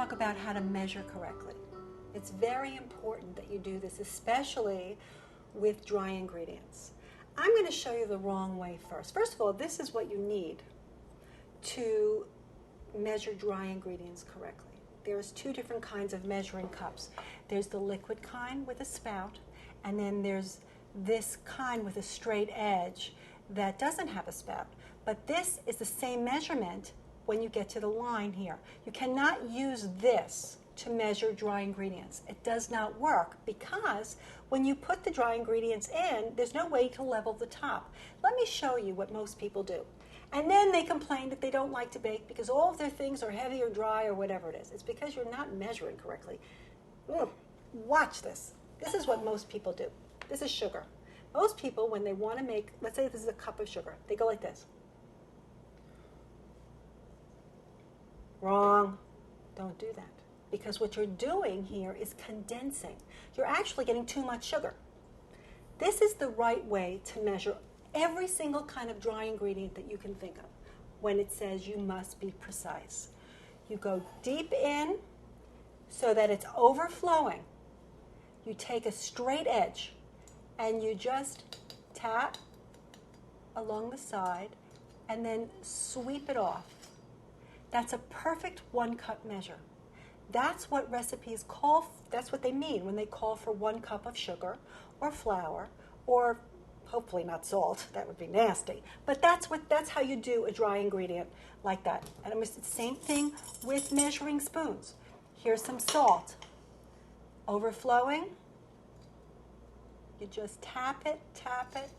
talk about how to measure correctly. It's very important that you do this, especially with dry ingredients. I'm going to show you the wrong way first. First of all, this is what you need to measure dry ingredients correctly. There's two different kinds of measuring cups. There's the liquid kind with a spout, and then there's this kind with a straight edge that doesn't have a spout. But this is the same measurement when you get to the line here. You cannot use this to measure dry ingredients. It does not work because when you put the dry ingredients in, there's no way to level the top. Let me show you what most people do. And then they complain that they don't like to bake because all of their things are heavy or dry or whatever it is. It's because you're not measuring correctly. Watch this. This is what most people do. This is sugar. Most people, when they want to make, let's say this is a cup of sugar, they go like this. Wrong. Don't do that. Because what you're doing here is condensing. You're actually getting too much sugar. This is the right way to measure every single kind of dry ingredient that you can think of when it says you must be precise. You go deep in so that it's overflowing. You take a straight edge and you just tap along the side and then sweep it off. That's a perfect 1 cup measure. That's what recipes call, that's what they mean when they call for 1 cup of sugar or flour or hopefully not salt. That would be nasty. But that's how you do a dry ingredient like that. And it's the same thing with measuring spoons. Here's some salt. Overflowing. You just tap it, tap it.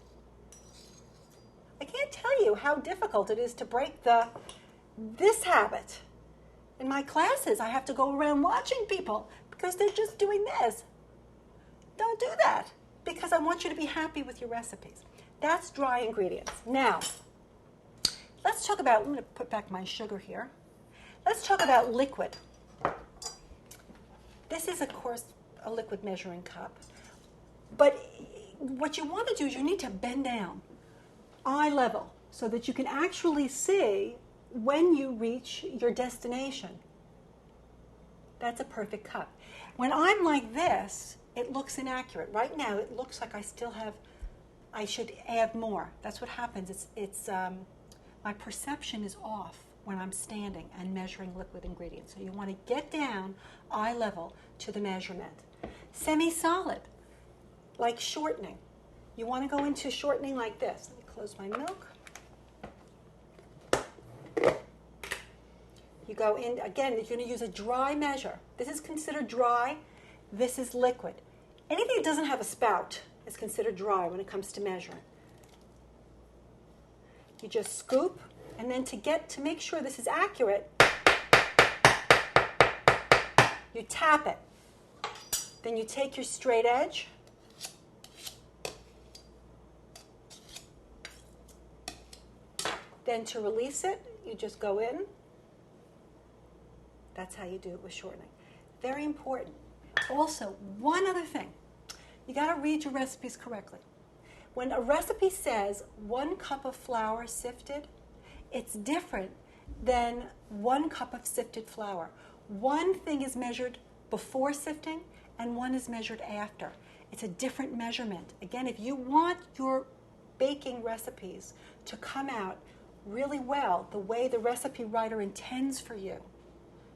I can't tell you how difficult it is to break this habit. In my classes, I have to go around watching people because they're just doing this. Don't do that because I want you to be happy with your recipes. That's dry ingredients. Now, let's talk about, I'm going to put back my sugar here. Let's talk about liquid. This is, of course, a liquid measuring cup. But what you want to do is you need to bend down, eye level, so that you can actually see when you reach your destination. That's a perfect cup. When I'm like this, it looks inaccurate. Right now, it looks like I should add more. That's what happens. My perception is off when I'm standing and measuring liquid ingredients. So you want to get down eye level to the measurement. Semi-solid, like shortening. You want to go into shortening like this. Let me close my milk. You go in, again, you're going to use a dry measure. This is considered dry. This is liquid. Anything that doesn't have a spout is considered dry when it comes to measuring. You just scoop, and then to make sure this is accurate, you tap it. Then you take your straight edge, then to release it, you just go in. That's how you do it with shortening. Very important. Also, one other thing. You got to read your recipes correctly. When a recipe says 1 cup of flour sifted, it's different than 1 cup of sifted flour. One thing is measured before sifting, and one is measured after. It's a different measurement. Again, if you want your baking recipes to come out really well, the way the recipe writer intends for you,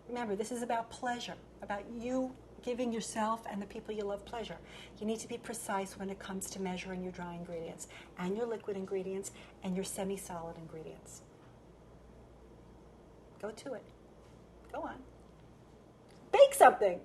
remember, this is about pleasure, about you giving yourself and the people you love pleasure. You need to be precise when it comes to measuring your dry ingredients and your liquid ingredients and your semi-solid ingredients. Go to it. Go on. Bake something.